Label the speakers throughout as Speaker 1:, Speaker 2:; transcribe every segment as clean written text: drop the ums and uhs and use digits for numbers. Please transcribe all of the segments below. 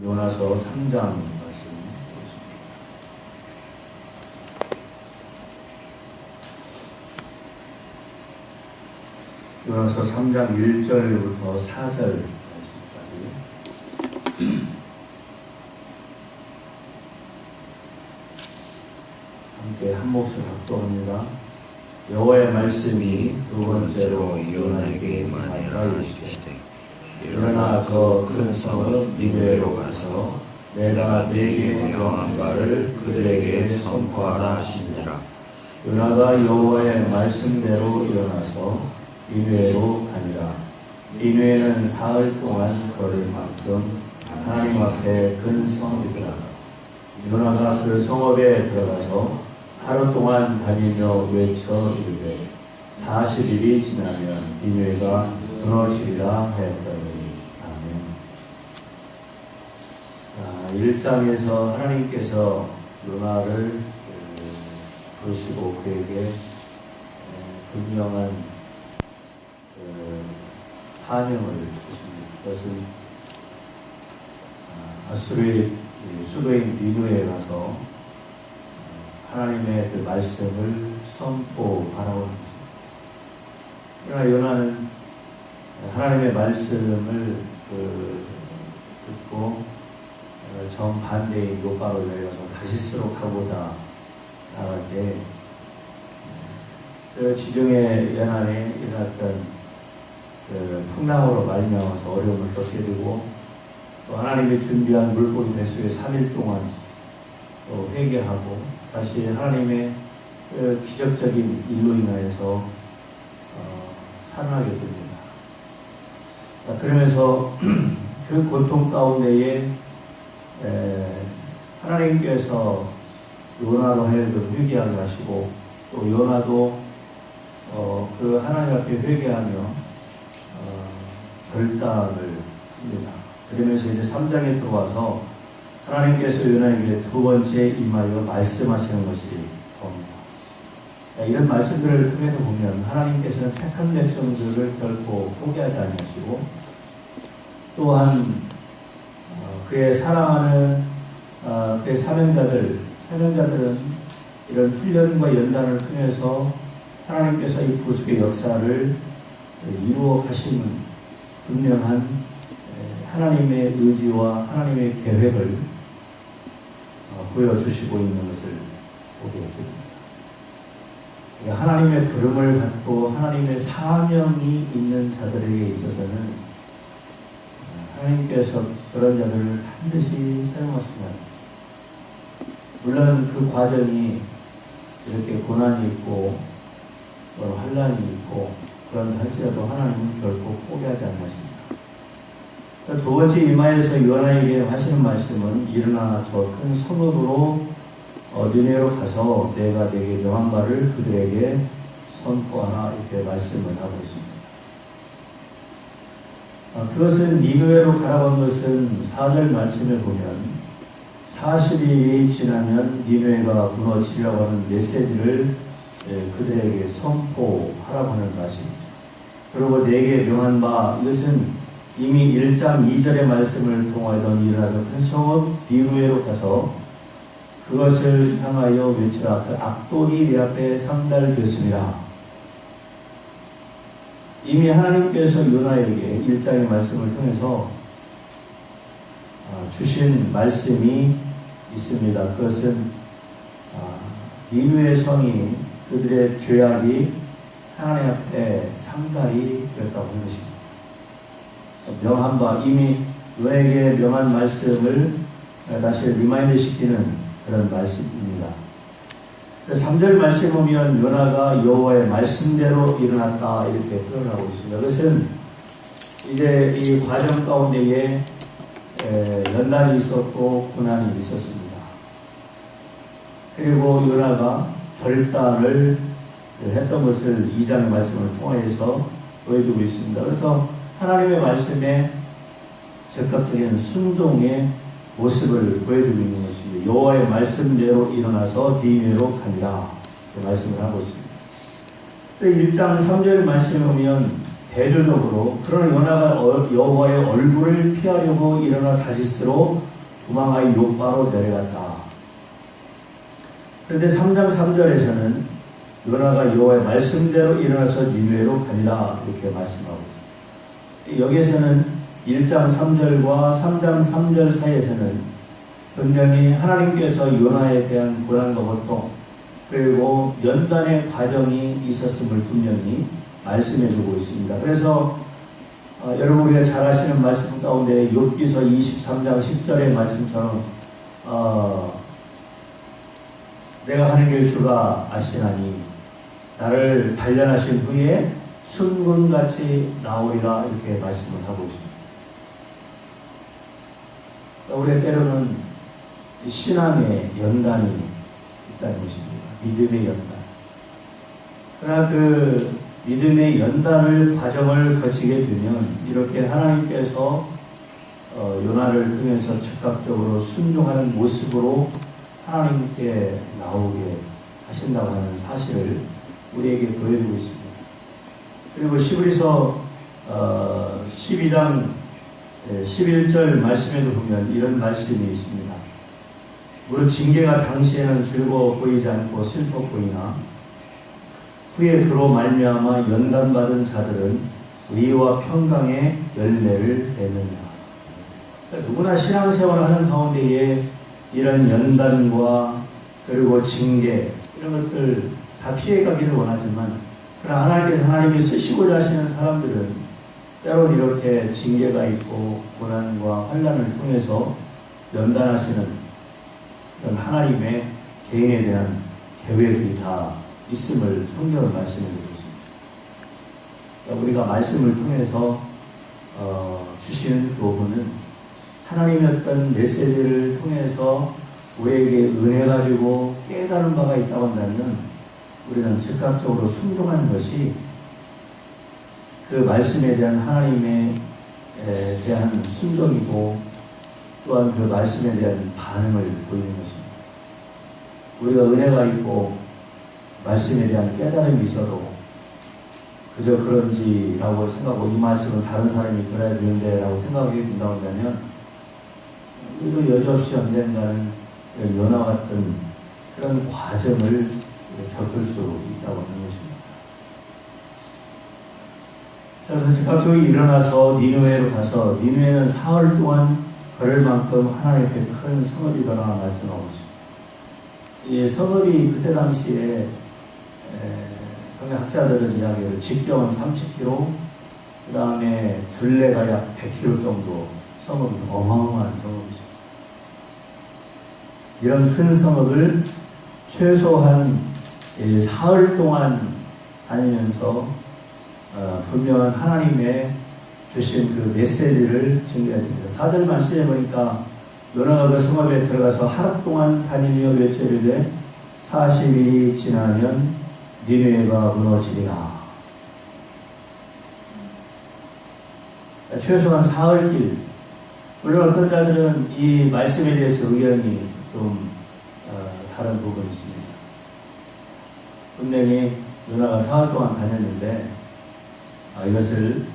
Speaker 1: 요나서 3장 말씀 보겠습니다. 요나서 3장 1절부터 4절 말씀까지 함께 한 목소리 합독합니다. 여호와의 말씀이 두 번째로 요나에게 임하니라 하시되 일어나 저 큰 성읍 니느웨로 가서 내가 네게 명한 바를 그들에게 선포하라 하시니라. 요나가 여호와의 말씀대로 일어나서 니느웨로 가니라. 니느웨는 사흘 동안 걸을 만큼 하나님 앞에 큰 성읍이더라. 요나가 그 성읍에 들어가서 하루 동안 다니며 외쳐 이르되 40일이 지나면 니느웨가 무너지리라 하였더니. 아멘. 1장에서 하나님께서 요나를 부르시고 그에게 분명한 사명을 주십니다. 그것은 아수르의 수도인 니느웨에 가서 하나님의 그 말씀을 선포하라고 합니다. 그러나 요나는 하나님의 말씀을 듣고 정반대인 요바로 내려가서 다시스로 가고자 나갈 때 그 지중해 연안에 일어났던 그 풍랑으로 말미암아서 어려움을 겪게 되고 또 하나님이 준비한 물고기 뱃속에 3일 동안 또 회개하고 다시 하나님의 그 기적적인 일로 인하여서 살아나게 됩니다. 그러면서 그 고통 가운데에 하나님께서 요나로 하여금 회개하게 하시고 또 요나도 그 하나님 앞에 회개하며 결단을 합니다. 그러면서 이제 3장에 들어와서 하나님께서 요나에게 두 번째 임하여 말씀하시는 것이 봅니다. 이런 말씀들을 통해서 보면 하나님께서는 택한 백성들을 결코 포기하지 아니하시고 또한 그의 사랑하는 그의 사명자들은 이런 훈련과 연단을 통해서 하나님께서 이 구속의 역사를 이루어 가심은 분명한 하나님의 의지와 하나님의 계획을 보여주시고 있는 것을 보게 됩니다. 하나님의 부름을 받고 하나님의 사명이 있는 자들에게 있어서는 하나님께서 그런 자들을 반드시 사용하십니다. 물론 그 과정이 이렇게 고난이 있고 환난이 있고 그런다 할지라도 하나님은 결코 포기하지 않으십니다. 두 번째 임하여서 요나에게 하시는 말씀은 일어나 저 큰 성읍으로 니느웨로 가서 내가 네게 명한 바를 그들에게 선포하라 이렇게 말씀을 하고 있습니다. 그것은 니느웨로 가라고 한 것은 4절 말씀을 보면 40일이 지나면 니느웨가 무너지려고 하는 메시지를 그들에게 선포하라고 하는 것입니다. 그리고 내게 명한 바 이것은 이미 1장 2절의 말씀을 통하여 일어나서 큰 성읍 니느웨로 가서 그것을 향하여 외치라. 그 악독이 내 앞에 상달되었습니다. 이미 하나님께서 요나에게 1장의 말씀을 통해서 주신 말씀이 있습니다. 그것은 니느웨 성이 그들의 죄악이 하나님 앞에 상달이 되었다고 하는 것입니다. 명한 바 이미 요나에게 명한 말씀을 다시 리마인드 시키는 그런 말씀입니다. 3절 말씀 보면 요나가 여호와의 말씀대로 일어났다 이렇게 표현하고 있습니다. 그것은 이제 이 과정 가운데에 연단이 있었고 고난이 있었습니다. 그리고 요나가 결단을 했던 것을 2장의 말씀을 통해서 보여주고 있습니다. 그래서 하나님의 말씀에 적극적인 순종의 모습을 보여주고 있는 것입니다. 여호와의 말씀대로 일어나서 니느웨로 가니라 말씀을 하고 있습니다. 1장 3절 말씀에 보면 대조적으로 그러나 요나가 여호와의 얼굴을 피하려고 일어나 다시스로 도망하여 욥바로 내려갔다. 그런데 3장 3절에서는 요나가 여호와의 말씀대로 일어나서 니느웨로 가니라 이렇게 말씀하고 있습니다. 여기에서는 1장 3절과 3장 3절 사이에서는 분명히 하나님께서 요나에 대한 고난과 고통 그리고 연단의 과정이 있었음을 분명히 말씀해주고 있습니다. 그래서 여러분 우리가 잘 아시는 말씀 가운데 욥기서 23장 10절의 말씀처럼 내가 하는 일 주가 아시나니 나를 단련하신 후에 순금같이 나오리라 이렇게 말씀을 하고 있습니다. 우리가 때로는 신앙의 연단이 있다는 것입니다. 믿음의 연단. 그러나 그 믿음의 연단을 과정을 거치게 되면 이렇게 하나님께서 요나를 통해서 즉각적으로 순종하는 모습으로 하나님께 나오게 하신다고 하는 사실을 우리에게 보여주고 있습니다. 그리고 시브리서 12장 11절 말씀에도 보면 이런 말씀이 있습니다. 무릇 징계가 당시에는 즐거워 보이지 않고 슬퍼 보이나 후에 그로 말미암아 연단받은 자들은 의와 평강의 열매를 내느냐. 그러니까 누구나 신앙생활을 하는 가운데에 이런 연단과 그리고 징계 이런 것들 다 피해가기를 원하지만 그러나 하나님이 쓰시고자 하시는 사람들은 때론 이렇게 징계가 있고 고난과 환난을 통해서 연단하시는 그런 하나님의 개인에 대한 계획이 다 있음을 성경은 말씀해주고 있습니다. 그러니까 우리가 말씀을 통해서 주시는 교훈은 하나님의 어떤 메시지를 통해서 우리에게 은혜 가지고 깨달은 바가 있다고 한다면 우리는 즉각적으로 순종하는 것이 그 말씀에 대한 하나님에 대한 순종이고 또한 그 말씀에 대한 반응을 보이는 것입니다. 우리가 은혜가 있고 말씀에 대한 깨달음이 있어도 그저 그런지라고 생각하고 이 말씀은 다른 사람이 들어야 되는데 라고 생각하게 된다고 한다면 우리도 여지없이 언젠가는 요나 같은 그런 과정을 겪을 수 있다고 하는 것입니다. 자, 그래서 즉각적으로 일어나서 니느웨로 가서 니느웨는 사흘 동안 걸을 만큼 하나님 앞에 큰 성읍이더라 말씀하고 있습니다. 이 성읍이 그때 당시에 학자들은 이야기를 직경은 30km, 그 다음에 둘레가 약 100km 정도 성읍이 어마어마한 성읍이죠. 이런 큰 성읍을 최소한 사흘 동안 다니면서 분명한 하나님의 주신 그 메시지를 증거해야 됩니다. 4절 말씀해 보니까 요나가 그 성읍에 들어가서 하루 동안 다니며 외쳐이르되 40일이 지나면 니느웨가 무너지리라. 최소한 사흘길. 물론 어떤 자들은 이 말씀에 대해서 의견이 좀 다른 부분이 있습니다. 분명히 요나가 사흘 동안 다녔는데 이것을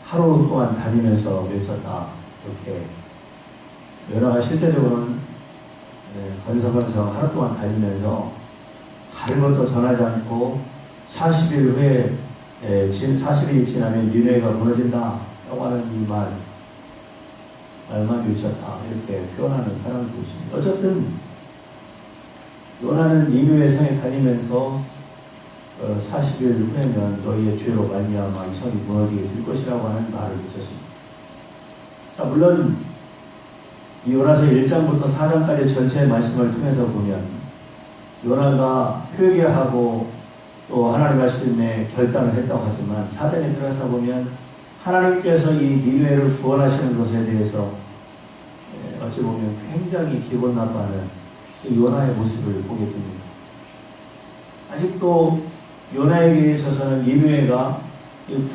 Speaker 1: 하루 동안 다니면서 외쳤다. 이렇게 요나가 실제적으로는 건성건성 하루 동안 다니면서 다른 것도 전하지 않고 40일 후에 40일이 지나면 니느웨가 무너진다 라고 하는 이 말만 외쳤다 이렇게 표현하는 사람도 있습니다. 어쨌든 요나는 니느웨 성에 다니면서 40일 후에는 너희의 죄로 말미암아 이 성이 무너지게 될 것이라고 하는 말을 외쳤습니다. 자, 물론 이 요나서 1장부터 4장까지 전체의 말씀을 통해서 보면 요나가 회개하고 또 하나님 말씀에 결단을 했다고 하지만 4장에 들어가서 보면 하나님께서 이 니느웨를 구원하시는 것에 대해서 어찌 보면 굉장히 기분 나빠하는 요나의 모습을 보게 됩니다. 아직도 요나에게 있어서는 니느웨가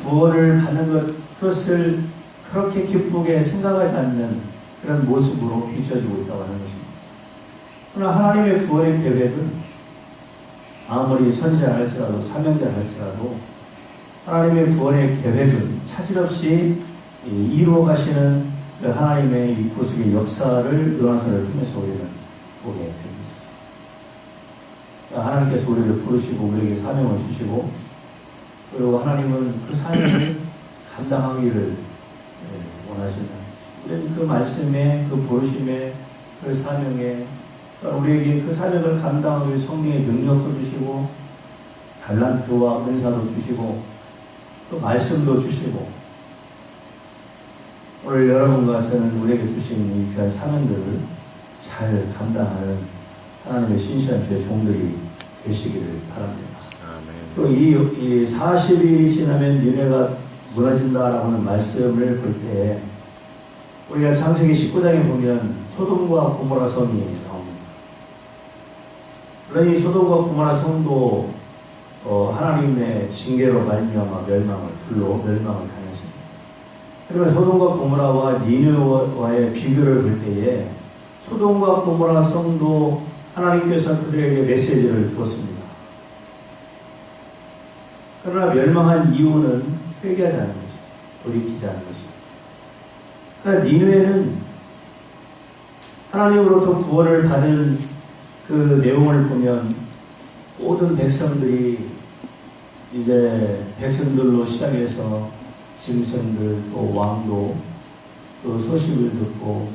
Speaker 1: 구원을 받는 그것을 그렇게 기쁘게 생각하지 않는 그런 모습으로 비춰지고 있다고 하는 것입니다. 그러나 하나님의 구원의 계획은 아무리 선지자 할지라도 사명자 할지라도 하나님의 구원의 계획은 차질 없이 이루어 가시는 그 하나님의 이 구속의 역사를 요나서를 통해서 우리는 보게 됩니다. 하나님께서 우리를 부르시고 우리에게 사명을 주시고, 그리고 하나님은 그 사명을 감당하기를 원하신다. 우리는 그 말씀에, 그 부르심에, 그 사명에, 우리에게 그 사명을 감당하기 위해 성령의 능력도 주시고, 달란트와 은사도 주시고, 또 말씀도 주시고, 오늘 여러분과 저는 우리에게 주신 이 귀한 사명들을 잘 감당하는 하나님의 신실한 주의 종들이 되시기를 바랍니다. 또 이 40일이 지나면 니네가 무너진다라고 하는 말씀을 볼 때 우리가 창세기 19장에 보면 소돔과 고모라 성이 나옵니다. 물론 이 소돔과 고모라 성도 하나님의 징계로 말미암아 불로 멸망을 당했습니다. 그러면 소돔과 고모라와 니느웨와의 비교를 볼 때에 소돔과 고모라 성도 하나님께서 그들에게 메시지를 주었습니다. 그러나 멸망한 이유는 회개하지 않은 것이죠. 돌이키지 않은 것이죠. 그러나 니느웨는 하나님으로부터 구원을 받은 그 내용을 보면 모든 백성들이 이제 백성들로 시작해서 짐승들 또 왕도 그 소식을 듣고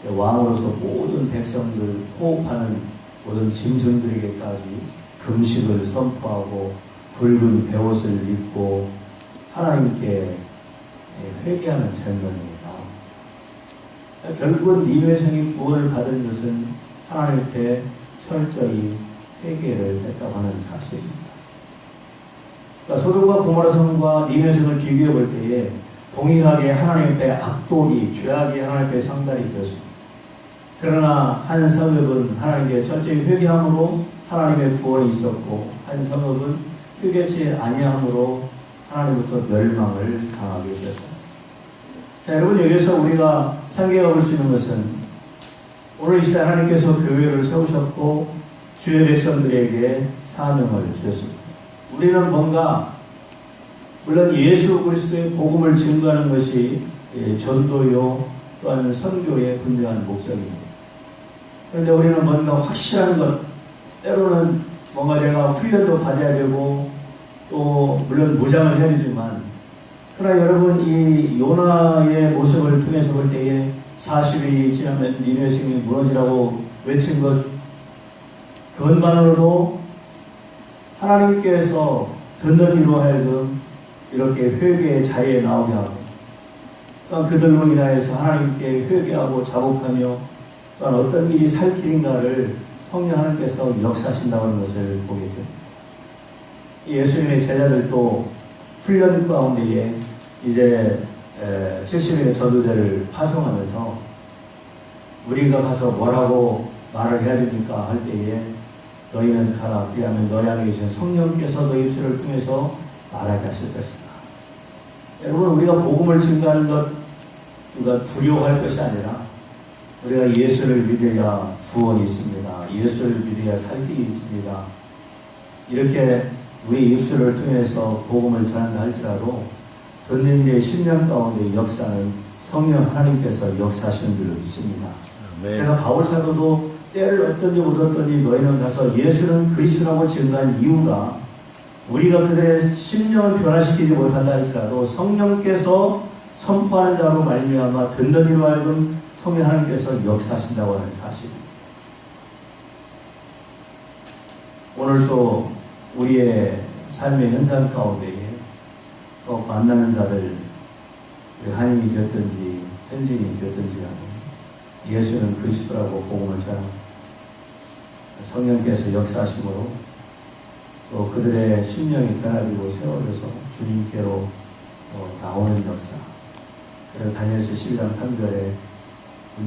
Speaker 1: 왕으로서 모든 백성들 호흡하는 모든 짐승들에게까지 금식을 선포하고 붉은 베옷을 입고 하나님께 회개하는 장면입니다. 결국은 니느웨 성이 구원을 받은 것은 하나님께 철저히 회개를 했다고 하는 사실입니다. 그러니까 소돔과 고모라 성과 니느웨 성을 비교해 볼 때에 동일하게 하나님 앞에 악독이 죄악이 하나님 앞에 상달이 되었습니다. 그러나 한 성읍은 하나님께 철저히 회개함으로 하나님의 구원이 있었고, 한 성읍은 회개치 아니함으로 하나님부터 멸망을 당하게 되었습니다. 자, 여러분, 여기서 우리가 상기해 볼 수 있는 것은 오늘 이 시대 하나님께서 교회를 세우셨고 주의 백성들에게 사명을 주셨습니다. 우리는 뭔가 물론 예수 그리스도의 복음을 증거하는 것이 전도요 또한 선교의 분명한 목적입니다. 그런데 우리는 뭔가 확실한 것, 때로는 뭔가 내가 훈련도 받아야 되고 또 물론 무장을 해야 되지만, 그러나 여러분 이 요나의 모습을 통해서 볼 때에 40일이 지나면 니느웨 성이 무너지라고 외친 것, 그것만으로도 하나님께서 듣는 이로 하여금 이렇게 회개의 자리에 나오게 하고, 또한 그들로 인하여서 하나님께 회개하고 자복하며 또한 어떤 일이 살 길인가를 성령 하나님께서 역사하신다고 하는 것을 보게 됩니다. 예수님의 제자들도 훈련 가운데에 이제 70일의 전도대를 파송하면서 우리가 가서 뭐라고 말을 해야 됩니까? 할 때에 너희는 가라. 그리하면 너희 안에 계신 성령께서 너희 입술을 통해서 말하게 하실 것이다. 여러분, 우리가 복음을 증거하는 것, 우리가 두려워할 것이 아니라 우리가 예수를 믿어야 구원이 있습니다. 예수를 믿어야 살 길이 있습니다. 이렇게 우리 입술을 통해서 복음을 전한다 할지라도 듣는 이의 심령 가운데 역사는 성령 하나님께서 역사하시는 줄로 믿습니다. 그래서 바울 사도도 때를 얻든지 못 얻든지 너희는 가서 예수는 그리스도라고 증거한 이유가 우리가 그들의 심령을 변화시키지 못한다 할지라도 성령께서 선포하는 자로 말미암아 듣는 이로 하여금 성령 하나님께서 역사하신다고 하는 사실입니다. 오늘도 우리의 삶의 현장 가운데에 또 만나는 자들, 한인이 되었든지 현지인이 되었든지 간에 예수는 그리스도라고 복음을 전합니다. 성령께서 역사하심으로 또 그들의 심령이 변화되고 세워져서 주님께로 나오는 역사. 그래서 다니엘서 12장 3절에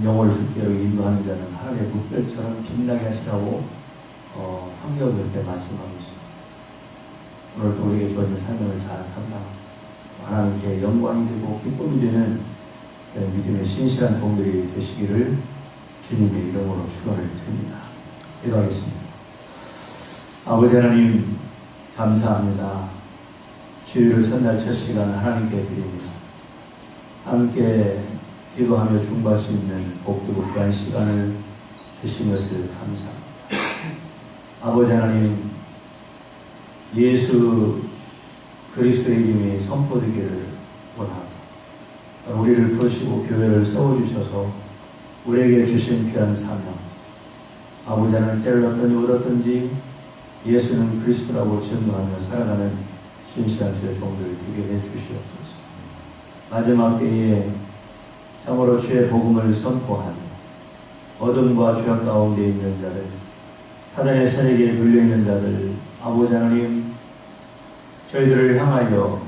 Speaker 1: 영혼을 주께로 인도하는 자는 하늘의 묵별처럼 빛나게 하시라고 성경을 그렇게 말씀하고 있습니다. 오늘도 우리에게 주어진 사명을 잘 감당하고 하나님께 영광이 되고 기쁨이 되는 믿음의 신실한 종들이 되시기를 주님의 이름으로 축원을 드립니다. 기도하겠습니다. 아버지 하나님 감사합니다. 주일을 첫날 첫 시간 하나님께 드립니다. 함께 기도하며 중보할 수 있는 복되고 귀한 시간을 주신 것을 감사합니다. 아버지 하나님, 예수 그리스도의 이름이 선포되기를 원합니다. 우리를 부르시고 교회를 세워주셔서 우리에게 주신 귀한 사명, 아버지 하나님 때를 얻든지 얻었든지 예수는 그리스도라고 증거하며 살아가는 신실한 주의 종들을 되게 해주시옵소서. 마지막 때에 참으로 주의 복음을 선포하며 어둠과 죄악 가운데 있는 자들, 사단의 세력에 눌려있는 자들, 아버지 하나님 저희들을 향하여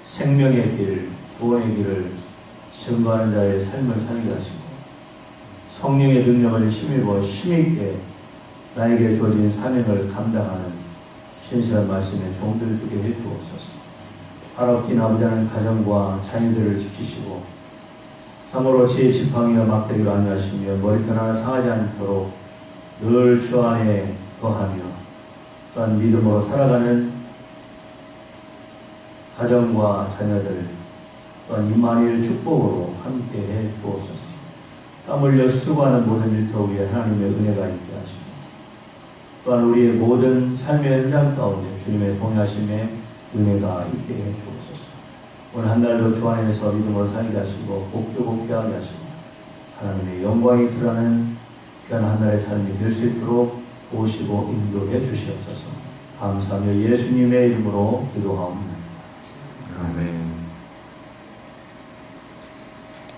Speaker 1: 생명의 길, 구원의 길을 증거하는 자의 삶을 살게 하시고 성령의 능력을 힘입어 힘있게 나에게 주어진 사명을 감당하는 신실한 말씀의 종들 되게 해주옵소서. 하나님 아버지 하나님 가정과 자녀들을 지키시고 참으로 지혜 지팡이와 막대기로 안위하시며 머리털 하나 상하지 않도록 늘 주 안에 거하며 또한 믿음으로 살아가는 가정과 자녀들 또한 임마누엘 축복으로 함께해 주옵소서. 땀 흘려 수고하는 모든 일터 위에 하나님의 은혜가 있게 하시고 또한 우리의 모든 삶의 현장 가운데 주님의 동행하심에 은혜가 있게 해 주옵소서. 오늘 한 달도 주 안에서 믿음으로 살게 하시고 복되고 귀하게 하시고 하나님의 영광이 드러나는 귀한 한 달의 삶이 될 수 있도록 오시고 인도해 주시옵소서. 감사하며 예수님의 이름으로 기도하옵나이다.
Speaker 2: 아멘.